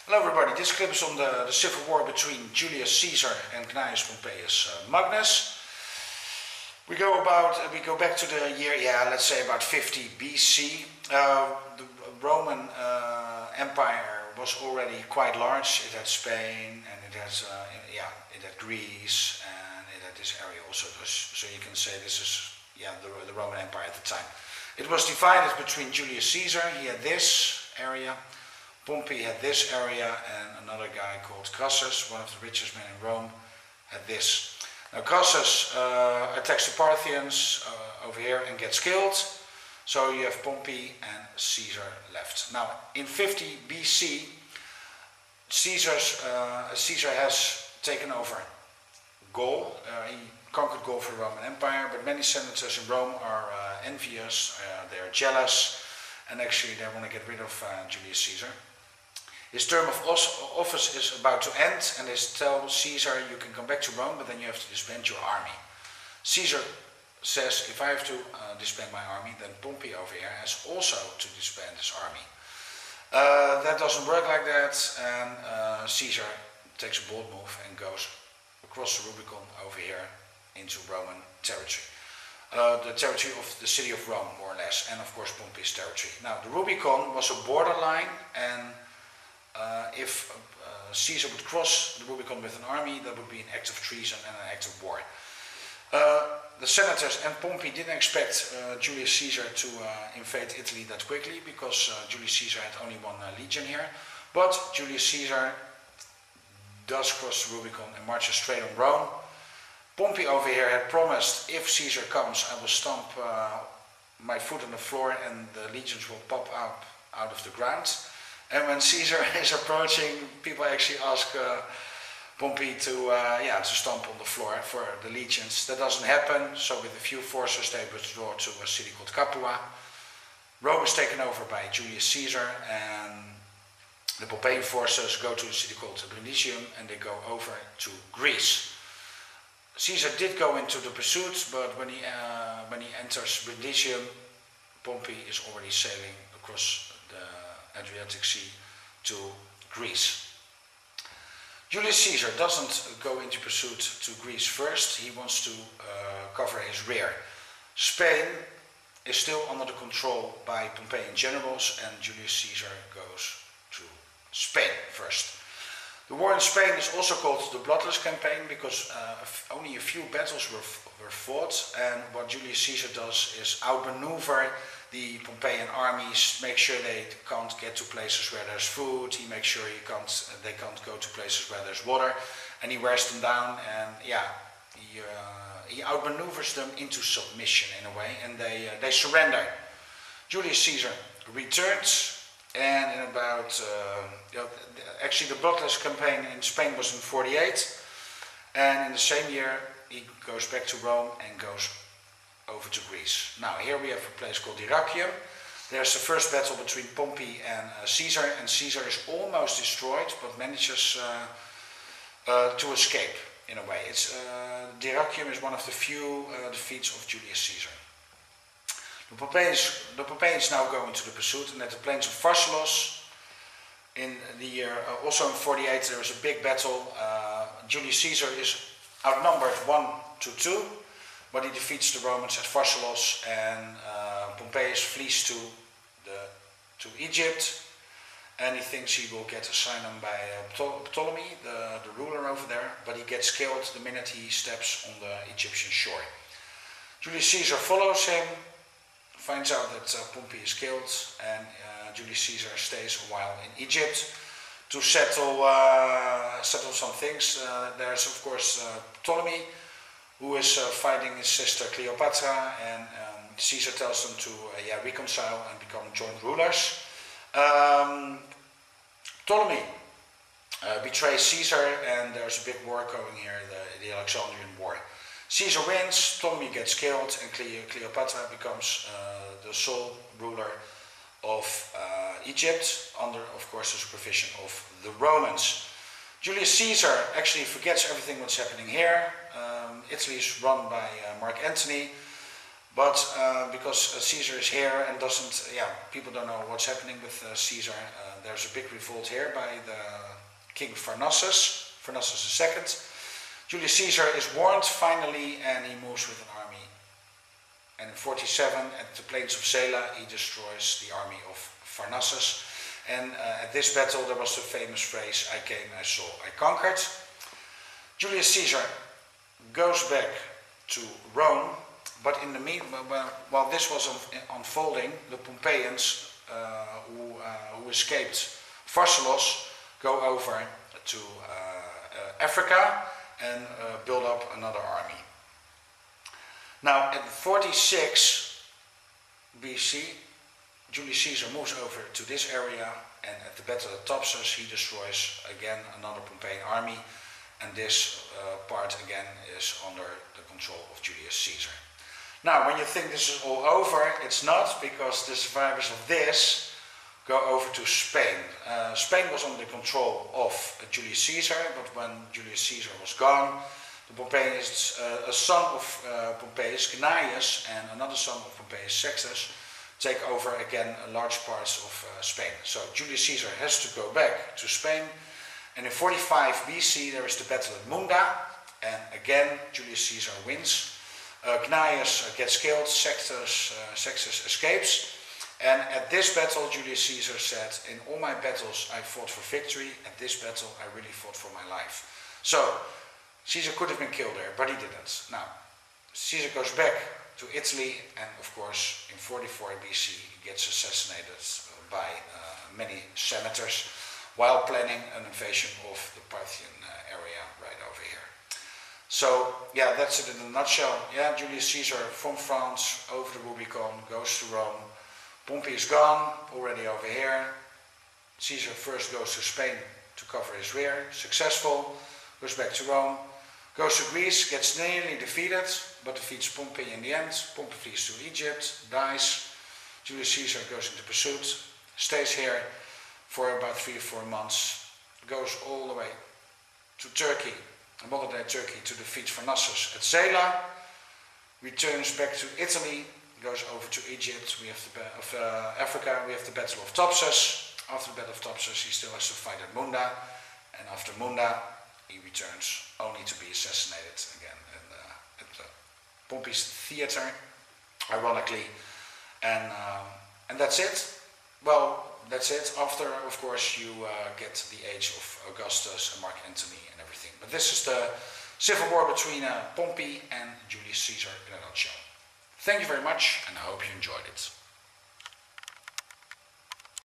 Hello everybody, this clip is on the civil war between Julius Caesar and Gnaeus Pompeius Magnus. We go back to the year, let's say about 50 BC. The Roman Empire was already quite large. It had Spain and it had Greece and it had this area also. So you can say this is the Roman Empire at the time. It was divided between Julius Caesar. He had this area. Pompey had this area, and another guy called Crassus, one of the richest men in Rome, had this. Now Crassus attacks the Parthians over here and gets killed, so you have Pompey and Caesar left. Now in 50 BC, Caesar has taken over Gaul. He conquered Gaul for the Roman Empire, but many senators in Rome are envious, they are jealous, and actually they want to get rid of Julius Caesar. His term of office is about to end, and they tell Caesar, you can come back to Rome, but then you have to disband your army. Caesar says, if I have to disband my army, then Pompey over here has also to disband his army. That doesn't work like that, and Caesar takes a bold move and goes across the Rubicon over here into Roman territory. The territory of the city of Rome, more or less, and of course Pompey's territory. Now the Rubicon was a borderline, and if Caesar would cross the Rubicon with an army, that would be an act of treason and an act of war. The senators and Pompey didn't expect Julius Caesar to invade Italy that quickly, because Julius Caesar had only one legion here. But Julius Caesar does cross the Rubicon and marches straight on Rome. Pompey over here had promised, if Caesar comes, I will stomp my foot on the floor and the legions will pop up out of the ground. And when Caesar is approaching, people actually ask Pompey to stomp on the floor for the legions. That doesn't happen, so with a few forces they withdraw to a city called Capua. Rome is taken over by Julius Caesar, and the Pompeian forces go to a city called Brundisium, and they go over to Greece. Caesar did go into the pursuit, but when he enters Brundisium, Pompey is already sailing across the Adriatic Sea to Greece. Julius Caesar doesn't go into pursuit to Greece first. He wants to cover his rear. Spain is still under the control by Pompeian generals, and Julius Caesar goes to Spain first. The war in Spain is also called the Bloodless Campaign, because only a few battles were fought, and what Julius Caesar does is outmaneuver the Pompeian armies, make sure they can't get to places where there's food, he makes sure they can't go to places where there's water, and he wears them down, and he outmaneuvers them into submission in a way, and they surrender. Julius Caesar returns, and in about, actually the Bloodless Campaign in Spain was in 48, and in the same year he goes back to Rome and goes over to Greece. Now here we have a place called Dyrrhachium. There's the first battle between Pompey and Caesar is almost destroyed, but manages to escape in a way. Dyrrhachium is one of the few defeats of Julius Caesar. The Pompeians now go into the pursuit, and at the plains of Pharsalos, in the year, also in 48, there was a big battle. Julius Caesar is outnumbered 1-2, but he defeats the Romans at Pharsalos, and Pompeius flees to Egypt, and he thinks he will get asylum by Ptolemy, the ruler over there, but he gets killed the minute he steps on the Egyptian shore. Julius Caesar follows him, finds out that Pompey is killed, and Julius Caesar stays a while in Egypt to settle some things. There's of course Ptolemy, who is fighting his sister Cleopatra, and Caesar tells them to reconcile and become joint rulers. Ptolemy betrays Caesar, and there's a big war going here, the Alexandrian War. Caesar wins, Ptolemy gets killed, and Cleopatra becomes the sole ruler of Egypt, under, of course, the supervision of the Romans. Julius Caesar actually forgets everything what's happening here. Italy is run by Mark Antony, But because Caesar is here and doesn't, people don't know what's happening with Caesar. There's a big revolt here by the King Pharnaces II. Julius Caesar is warned finally, and he moves with an army. And in 47, at the plains of Zela, he destroys the army of Pharnaces. And at this battle, there was the famous phrase, "I came, I saw, I conquered." Julius Caesar goes back to Rome, but in the while this was unfolding, the Pompeians who escaped Pharsalos go over to Africa and build up another army. Now, in 46 BC, Julius Caesar moves over to this area, and at the Battle of Thapsus he destroys again another Pompeian army, and this part again is under the control of Julius Caesar. Now, when you think this is all over, it's not, because the survivors of this go over to Spain. Spain was under the control of Julius Caesar, but when Julius Caesar was gone, the Pompeians, a son of Pompeius, Gnaeus, and another son of Pompeius, Sextus, take over again large parts of Spain. So Julius Caesar has to go back to Spain, and in 45 BC there is the Battle of Munda, and again Julius Caesar wins. Gnaeus gets killed, Sextus escapes, and at this battle Julius Caesar said, "In all my battles I fought for victory, at this battle I really fought for my life." So Caesar could have been killed there, but he didn't. Now, Caesar goes back to Italy, and of course in 44 BC he gets assassinated by many senators while planning an invasion of the Parthian area right over here. So yeah, that's it in a nutshell. Yeah, Julius Caesar from France over the Rubicon goes to Rome. Pompey is gone, already over here. Caesar first goes to Spain to cover his rear, successful, goes back to Rome, goes to Greece, gets nearly defeated, but defeats Pompey in the end. Pompey flees to Egypt, dies. Julius Caesar goes into pursuit, stays here for about 3 or 4 months, goes all the way to Turkey, modern-day Turkey, to defeat Pharnaces at Zela, returns back to Italy, goes over to Egypt, we have Africa, we have the Battle of Thapsus. After the Battle of Thapsus he still has to fight at Munda, and after Munda he returns only to be assassinated again at Pompey's theater, ironically, and that's it. Well, that's it. After, of course, you get the age of Augustus and Mark Antony and everything. But this is the civil war between Pompey and Julius Caesar in a nutshell. Thank you very much, and I hope you enjoyed it.